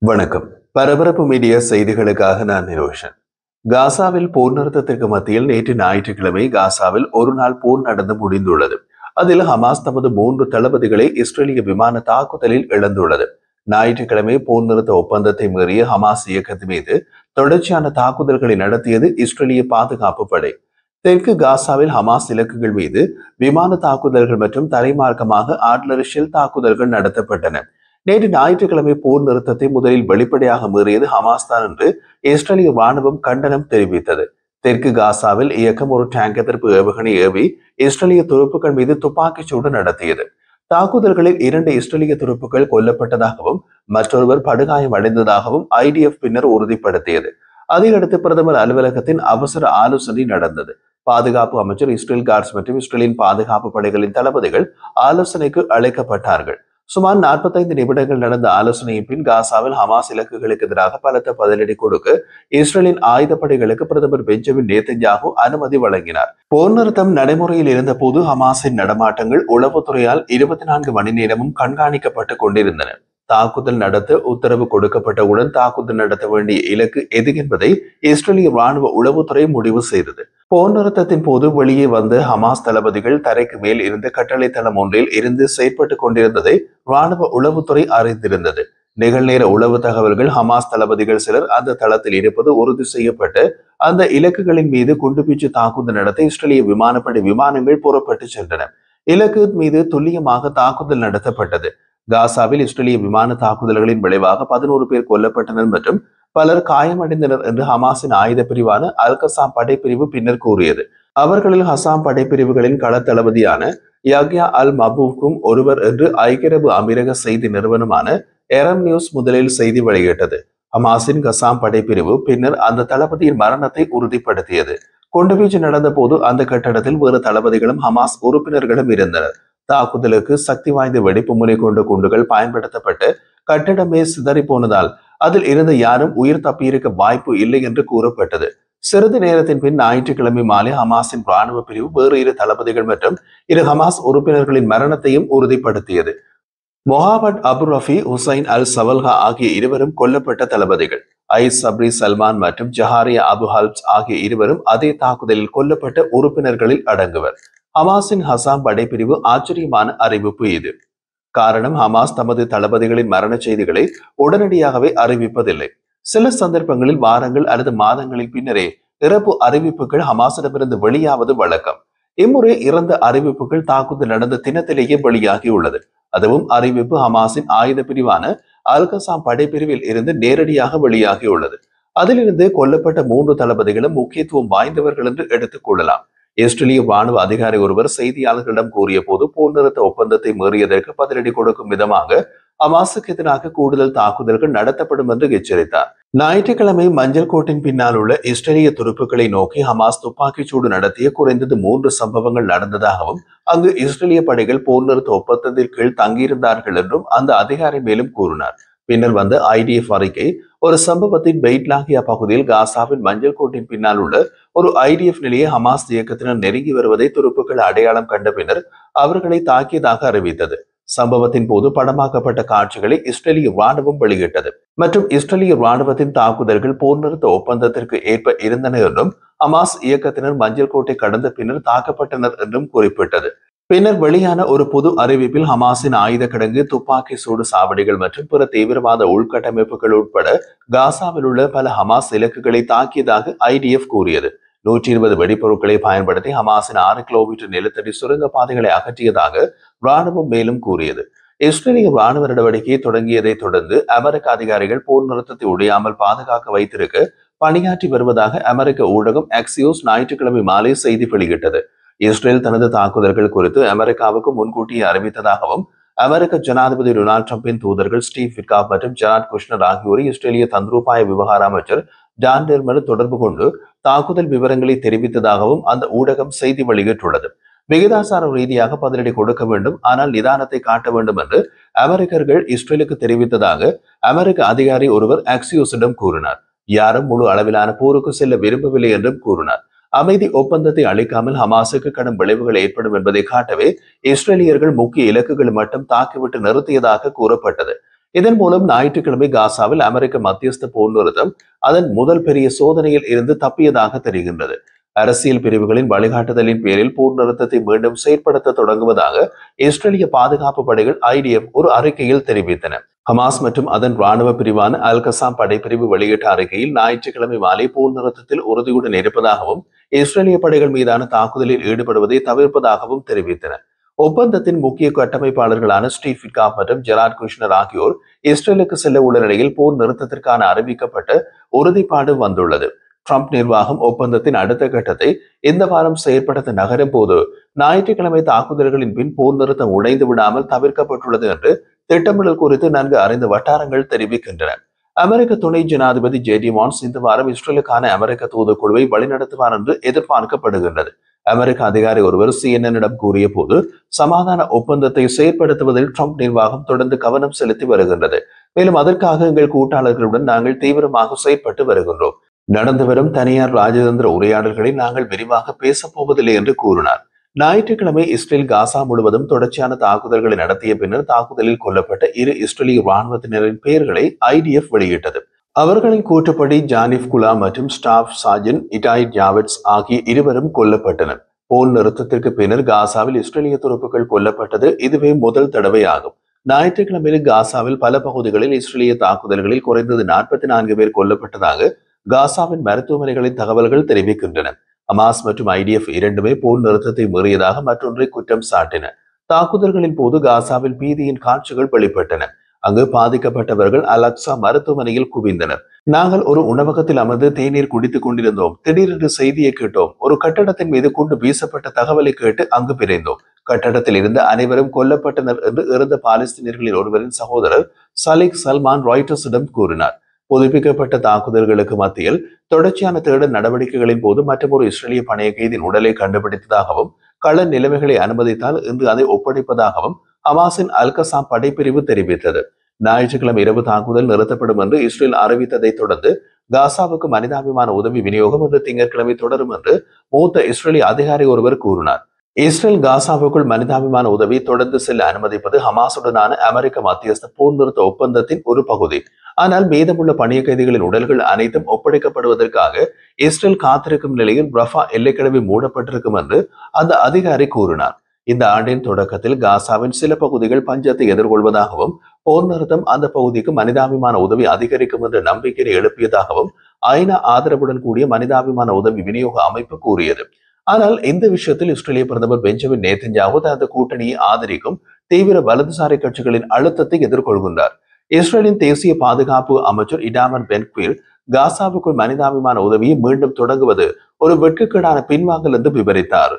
வணக்கம். பரபரப்பு மீடியா செய்திகளுக்காக நான் நிரோஷன். காசாவில் போர் நிறுத்தத்திற்கு மத்தியில் நேற்று ஞாயிற்றுக்கிழமை காசாவில் ஒரு நாள் போர் நடந்து முடிந்துள்ளது. அதில் ஹமாஸ் தமது 3 தளபதிகளை இஸ்ரேலிய விமான தாக்குதலில் இழந்துள்ளது. ஞாயிற்றுக்கிழமை போர் நிறுத்த ஒப்பந்தத்தை மீறிய ஹமாஸ் இயக்கத்தின் மீது தொடர்ச்சியான தாக்குதல்களை நடத்தியது இஸ்ரேலிய பாதுகாப்பு படை. தெற்கு காசாவில் ஹமாஸ் இலக்குகள் மீது விமான தாக்குதல்கள் மற்றும் தரைமார்க்கமாக ஆர்ட்லரி ஷெல் தாக்குதல்கள் நடத்தப்பட்டன. நேற்று ஞாயிற்றுக்கிழமை போர் நிறுத்தத்தை முதலில் வெளிப்படையாக மீறியது ஹமாஸ் தான் என்று இஸ்ரேலிய ராணுவம் கண்டனம் தெரிவித்தது. தெற்கு காசாவில் இயக்கம் ஒரு டேங்க் எதிர்ப்பு ஏவுகணை ஏவி இஸ்ரேலிய துருப்புகள் மீது துப்பாக்கிச் சூடு நடத்தியது. தாக்குதல்களில் 2 இஸ்ரேலிய துருப்புகள் கொல்லப்பட்டதாகவும் மற்றொருவர் படுகாயம் அடைந்ததாகவும் ஐடிஎஃப் பின்னர் உறுதிப்படுத்தியது. அதையடுத்து பிரதமர் அலுவலகத்தின் அவசர ஆலோசனை நடந்தது. பாதுகாப்பு அமைச்சர் இஸ்ரேல் காட்ஸ் மற்றும் இஸ்ரேலின் பாதுகாப்பு படைகளின் தளபதிகள் ஆலோசனைக்கு அழைக்கப்பட்டார்கள். சுமார் 45 நிமிடங்கள் நடந்த ஆலோசனையின் பின் காசாவில் ஹமாஸ் இலக்குகளுக்கு எதிராக பலத்த பதிலடி கொடுக்க இஸ்ரேலின் ஆயுதப்படைகளுக்கு பிரதமர் பெஞ்சமின் நேதன்யாகு அனுமதி வழங்கினார். போர் நிறுத்தம் நடைமுறையில் இருந்த போது ஹமாஸின் நடமாட்டங்கள் உளவுத்துறையால் 24 மணி நேரமும் கண்காணிக்கப்பட்டு கொண்டிருந்தன. தாக்குதல் நடத்த உத்தரவு கொடுக்கப்பட்டவுடன் தாக்குதல் நடத்த வேண்டிய இலக்கு எது என்பதை இஸ்ரேலிய ராணுவ உளவுத்துறை முடிவு செய்தது. போர் நிறுத்தத்தின் போது வெளியே வந்த ஹமாஸ் தளபதிகள் தரைக்கு மேல் இருந்த கட்டளை தளம் ஒன்றில் இருந்து செயற்பட்டுக் கொண்டிருந்ததை ராணுவ உளவுத்துறை அறிந்திருந்தது. நிகழ்நேர உளவு தகவல்கள் ஹமாஸ் தளபதிகள் சிலர் அந்த தளத்தில் இருப்பது உறுதி செய்யப்பட்டு அந்த இலக்குகளின் மீது குண்டுவீச்சு தாக்குதல் நடத்த இஸ்ரேலிய விமானப்படை விமானங்கள் புறப்பட்டு சென்றன. இலக்கு மீது துல்லியமாக தாக்குதல் நடத்தப்பட்டது. காசாவில் இஸ்ரேலிய விமான தாக்குதல்களின் விளைவாக 11 பேர் கொல்லப்பட்டனர் மற்றும் பலர் காயமடைந்தனர் என்று ஹமாஸின் ஆயுத பிரிவான அல் கசாம் படைப்பிரிவு பின்னர் கூறியது. அவர்களில் ஹசாம் படைப்பிரிவுகளின் கள தளபதியான யக்யா அல் மபூக்கும் ஒருவர் என்று ஐக்கிய அரபு அமீரக செய்தி நிறுவனமான எரம் நியூஸ் முதலில் செய்தி வெளியிட்டது. ஹமாஸின் கசாம் படைப்பிரிவு பின்னர் அந்த தளபதியின் மரணத்தை உறுதிப்படுத்தியது. குண்டுவீச்சு நடந்த போது அந்த கட்டடத்தில் வேறு தளபதிகளும் ஹமாஸ் உறுப்பினர்களும் இருந்தனர். தாக்குதலுக்கு சக்தி வாய்ந்த வெடிப்பு முனை கொண்ட குண்டுகள் பயன்படுத்தப்பட்டு கட்டடமே சிதறி போனதால் அதில் இருந்த யாரும் உயிர் தப்பியிருக்க வாய்ப்பு இல்லை என்று கூறப்பட்டது. சிறிது நேரத்தின் பின் ஞாயிற்றுக்கிழமை மாலை ஹமாஸின் ராணுவ பிரிவு வேறு 2 தளபதிகள் மற்றும் 2 ஹமாஸ் உறுப்பினர்களின் மரணத்தையும் உறுதிப்படுத்தியது. மொஹாமட் அபு ரஃபி, ஹுசைன் அல் சவல்ஹா ஆகிய இருவரும் கொல்லப்பட்ட தளபதிகள். சப்ரி சல்மான் மற்றும் ஜஹாரியா அபு ஹல்ப்ஸ் ஆகிய இருவரும் அதே தாக்குதலில் கொல்லப்பட்ட உறுப்பினர்களில் அடங்குவர். ஹமாஸின் ஹசாம் படைப்பிரிவு ஆச்சரியமான அறிவிப்பு இது. காரணம், ஹமாஸ் தமது தளபதிகளின் மரண செய்திகளை உடனடியாகவே அறிவிப்பதில்லை. சில சந்தர்ப்பங்களில் வாரங்கள் அல்லது மாதங்களில் பின்னரே இறப்பு அறிவிப்புகள் ஹமாஸிடமிருந்து வெளியாவது வழக்கம். இம்முறை இறந்த அறிவிப்புகள் தாக்குதல் நடந்த தினத்திலேயே வெளியாகியுள்ளது. அதுவும் அறிவிப்பு ஹமாஸின் ஆயுத பிரிவான அல் கசாம் படைப்பிரிவில் இருந்து நேரடியாக வெளியாகியுள்ளது. அதிலிருந்து கொல்லப்பட்ட 3 தளபதிகளும் முக்கியத்துவம் வாய்ந்தவர்கள் என்று எடுத்துக் கொள்ளலாம். இஸ்ரேலிய ராணுவ அதிகாரி ஒருவர் செய்தியாளர்களிடம் கூறிய போது போர் நிறுத்த ஒப்பந்தத்தை மீறியதற்கு பதிலடி கொடுக்கும் விதமாக ஹமாஸுக்கு எதிராக கூடுதல் தாக்குதல்கள் நடத்தப்படும் என்று எச்சரித்தார். ஞாயிற்றுக்கிழமை மஞ்சள் கோட்டின் பின்னால் உள்ள இஸ்ரேலிய துருப்புக்களை நோக்கி ஹமாஸ் துப்பாக்கிச் சூடு நடத்திய குறைந்தது 3 சம்பவங்கள் நடந்ததாகவும் அங்கு இஸ்ரேலிய படைகள் போர் நிறுத்த ஒப்பந்தத்தின் கீழ் தங்கியிருந்தார்கள் என்றும் அந்த அதிகாரி மேலும் கூறினார். பின்னர் வந்த ஐடிஎஃப் அறிக்கை ஒரு சம்பவத்தின் பெய்ட்லாகியா பகுதியில் காசாவின் மஞ்சள் கோட்டின் பின்னால் உள்ள ஒரு ஐடிஎஃப் நிலையை ஹமாஸ் இயக்கத்தினர் நெருங்கி வருவதை துருப்புக்கள் அடையாளம் கண்ட பின்னர் அவர்களை தாக்கியதாக அறிவித்தது. சம்பவத்தின் போது படமாக்கப்பட்ட காட்சிகளை இஸ்ரேலிய ராணுவம் வெளியிட்டது மற்றும் இஸ்ரேலிய ராணுவத்தின் தாக்குதல்கள் போர் நிறுத்த ஒப்பந்தத்திற்கு ஏற்ப இருந்தன என்றும் ஹமாஸ் இயக்கத்தினர் மஞ்சள் கோட்டை கடந்த பின்னர் தாக்கப்பட்டனர் என்றும் குறிப்பிட்டது. பின்னர் வெளியான ஒரு பொது அறிவிப்பில் ஹமாஸின் ஆயுத கிடங்கு, துப்பாக்கி சூடு சாவடிகள் மற்றும் பிற தீவிரவாத உள்கட்டமைப்புகள் உட்பட காசாவில் உள்ள பல ஹமாஸ் இலக்குகளை தாக்கியதாக ஐடிஎஃப் கூறியது. 120 வெடிப்பொருட்களை பயன்படுத்தி ஹமாஸின் 6 கிலோமீட்டர் நிலத்தடி சுரங்க பாதைகளை அகற்றியதாக ராணுவம் மேலும் கூறியது. இஸ்ரேலிய ராணுவ நடவடிக்கையை தொடங்கியதை தொடர்ந்து அமெரிக்க அதிகாரிகள் போர் நிறுத்தத்தை உடையாமல் பாதுகாக்க வைத்திருக்க பணியாற்றி வருவதாக அமெரிக்க ஊடகம் அக்சியோஸ் ஞாயிற்றுக்கிழமை மாலை செய்தி வெளியிட்டது. இஸ்ரேல் தனது தாக்குதல்கள் குறித்து அமெரிக்காவுக்கு முன்கூட்டியே அறிவித்ததாகவும் அமெரிக்க ஜனாதிபதி டொனால்ட் டிரம்பின் தூதர்கள் ஸ்டீவ் விட்காப் மற்றும் ஜெராட் குஷ்னர் ஆகியோரை இஸ்ரேலிய தந்திரோபாய விவகார அமைச்சர் டான் டெர்மர் தொடர்பு கொண்டு தாக்குதல் விவரங்களை தெரிவித்ததாகவும் அந்த ஊடகம் செய்தி வெளியிட்டுள்ளது. விகிதாசார ரீதியாக பதிலடி கொடுக்க வேண்டும், ஆனால் நிதானத்தை காட்ட வேண்டும் என்று அமெரிக்கர்கள் இஸ்ரேலுக்கு தெரிவித்ததாக அமெரிக்க அதிகாரி ஒருவர் அக்சியோஸிடம் கூறினார். யாரும் முழு அளவிலான போருக்கு செல்ல விரும்பவில்லை என்றும் கூறினார். அமைதி ஒப்பந்தத்தை அளிக்காமல் ஹமாஸுக்கு கடும் விளைவுகள் ஏற்படும் என்பதை காட்டவே இஸ்ரேலியர்கள் முக்கிய இலக்குகள் மட்டும் தாக்கிவிட்டு நிறுத்தியதாக கூறப்பட்டது. இதன் மூலம் ஞாயிற்றுக்கிழமை காசாவில் அமெரிக்க மத்தியஸ்த போர் நிறுத்தம் அதன் முதல் பெரிய சோதனையில் இருந்து தப்பியதாக தெரிகின்றது. அரசியல் பிரிவுகளின் வழிகாட்டுதலின் பேரில் போர் நிறுத்தத்தை மீண்டும் செயற்படுத்த தொடங்குவதாக இஸ்ரேலிய பாதுகாப்பு படைகள் IDF ஒரு அறிக்கையில் தெரிவித்தன. ஹமாஸ் மற்றும் அதன் ராணுவ பிரிவான அல் கசாம் படைப்பிரிவு வெளியிட்ட அறிக்கையில் ஞாயிற்றுக்கிழமை மாலை போர் நிறுத்தத்தில் உறுதியுடன் இருப்பதாகவும் இஸ்ரேலிய படைகள் மீதான தாக்குதலில் ஈடுபடுவதை தவிர்ப்பதாகவும் தெரிவித்தன. ஒப்பந்தத்தின் முக்கிய கட்டமைப்பாளர்களான ஸ்டீவ் விட்காப் மற்றும் ஜெரார்ட் குஷ்னர் ஆகியோர் இஸ்ரேலுக்கு செல்ல உள்ள நிலையில் போர் நிறுத்தத்திற்கான அறிவிக்கப்பட்ட உறுதிப்பாடு வந்துள்ளது. ட்ரம்ப் நிர்வாகம் ஒப்பந்தத்தின் அடுத்த கட்டத்தை இந்த வாரம் செயற்படுத்த நகரும் போது ஞாயிற்றுக்கிழமை தாக்குதல்களின் பின் போர் நிறுத்தம் உடைந்து விடாமல் தவிர்க்கப்பட்டுள்ளது என்று திட்டமிடல் குறித்து நன்கு அறிந்த வட்டாரங்கள் தெரிவிக்கின்றன. அமெரிக்க துணை ஜனாதிபதி JD வான்ஸ் இந்த வாரம் இஸ்ரேலுக்கான அமெரிக்க தூதுக்குழுவை வழிநடத்துவார் என்று எதிர்பார்க்கப்படுகின்றது. அமெரிக்க அதிகாரி ஒருவர் CNN-இடம் கூறிய போது சமாதான ஒப்பந்தத்தை செயற்படுத்துவதில் ட்ரம்ப் நிர்வாகம் தொடர்ந்து கவனம் செலுத்தி வருகின்றது. மேலும் அதற்காக எங்கள் கூட்டாளர்களுடன் நாங்கள் தீவிரமாக செயற்பட்டு வருகின்றோம். நடந்து வரும் தனியார் ராஜதந்திர உரையாடல்களை நாங்கள் விரிவாக பேசப் போவதில்லை என்று கூறினார். ஞாயிற்றுக்கிழமை இஸ்ரேல் காசா முழுவதும் தொடர்ச்சியான தாக்குதல்களை நடத்திய பின்னர் தாக்குதலில் கொல்லப்பட்ட 2 இஸ்ரேலிய ராணுவத்தினரின் பெயர்களை IDF வெளியிட்டது. அவர்களின் கூற்றுப்படி ஜானிப் குலாம் மற்றும் ஸ்டாஃப் சார்ஜன் இட்டாய் ஜாவட்ஸ் ஆகிய இருவரும் கொல்லப்பட்டனர். போர் நிறுத்தத்திற்கு பின்னர் காசாவில் இஸ்ரேலிய துருப்புகள் கொல்லப்பட்டது இதுவே முதல் தடவையாகும். ஞாயிற்றுக்கிழமையில் காசாவில் பல பகுதிகளில் இஸ்ரேலிய தாக்குதல்களில் குறைந்தது 44 பேர் கொல்லப்பட்டதாக காசாவின் மருத்துவமனைகளின் தகவல்கள் தெரிவிக்கின்றன. ஹமாஸ் மற்றும் IDF இரண்டுமே போர் நிறுத்தத்தை மீறியதாக மற்றொன்றை குற்றம் சாட்டின. தாக்குதல்களின் போது காசாவில் பீதியின் காட்சிகள் வெளிப்பட்டன. அங்கு பாதிக்கப்பட்டவர்கள் அல்-அக்ஸா மருத்துவமனையில் குவிந்தனர். நாங்கள் ஒரு உணவகத்தில் அமர்ந்து தேநீர் குடித்துக் கொண்டிருந்தோம். திடீரென்று செய்தியை கேட்டோம். ஒரு கட்டடத்தின் மீது குண்டு வீசப்பட்ட தகவலை கேட்டு அங்கு விரைந்தோம். கட்டடத்தில் இருந்த அனைவரும் கொல்லப்பட்டனர் என்று இறந்த பாலஸ்தீனியர்களில் ஒருவரின் சகோதரர் சலிக் சல்மான் ராய்டர்ஸிடம் கூறினார். புதுப்பிக்கப்பட்ட தாக்குதல்களுக்கு மத்தியில் தொடர்ச்சியான தேடல் நடவடிக்கைகளின் போது மற்றொரு இஸ்ரேலிய பணைய கைதியின் உடலை கண்டுபிடித்ததாகவும் கள நிலைமைகளை அனுமதித்தால் இன்று அதை ஒப்படைப்பதாகவும் ஹமாஸின் அல் கசாம் படைப்பிரிவு தெரிவித்தது. ஞாயிற்றுக்கிழமை இரவு தாக்குதல் நிறுத்தப்படும் என்று இஸ்ரேல் அறிவித்ததை தொடர்ந்து காசாவுக்கு மனிதாபிமான உதவி விநியோகம் இன்று திங்கட்கிழமை தொடரும் என்று மூத்த இஸ்ரேலிய அதிகாரி ஒருவர் கூறினார். இஸ்ரேல் காசாவுக்குள் மனிதாபிமான உதவி தொடர்ந்து செல்ல அனுமதிப்பது ஹமாசுடனான அமெரிக்க மத்தியஸ்த போர் நிறுத்த ஒப்பந்தத்தின் ஒரு பகுதி. ஆனால் மீதமுள்ள பணிய கைதிகளின் உடல்கள் அனைத்தும் ஒப்படைக்கப்படுவதற்காக இஸ்ரேல் காத்திருக்கும் நிலையில் ரஃபா எல்லைக்கடவை மூடப்பட்டிருக்கும் என்று அந்த அதிகாரி கூறினார். இந்த ஆண்டின் தொடக்கத்தில் காசாவின் சில பகுதிகள் பஞ்சத்தை எதிர்கொள்வதாகவும் போர் நிறுத்தம் அந்த பகுதிக்கு மனிதாபிமான உதவி அதிகரிக்கும் என்ற நம்பிக்கையை எழுப்பியதாகவும் ஐநா ஆதரவுடன் கூடிய மனிதாபிமான உதவி விநியோக அமைப்பு கூறியது. ஆனால் இந்த விஷயத்தில் இஸ்ரேலிய பிரதமர் பெஞ்சமின் நேதன்யாஹூ தனது கூட்டணியை ஆதரிக்கும் தீவிர வலதுசாரி கட்சிகளின் அழுத்தத்தை எதிர்கொள்கின்றார். இஸ்ரேலின் தேசிய பாதுகாப்பு அமைச்சர் இடாமர் பென்-குவிர் காசாவுக்குள் மனிதாபிமான உதவியை மீண்டும் தொடங்குவது ஒரு வெட்கக்கேடான பின்வாங்கல் என்று விவரித்தார்.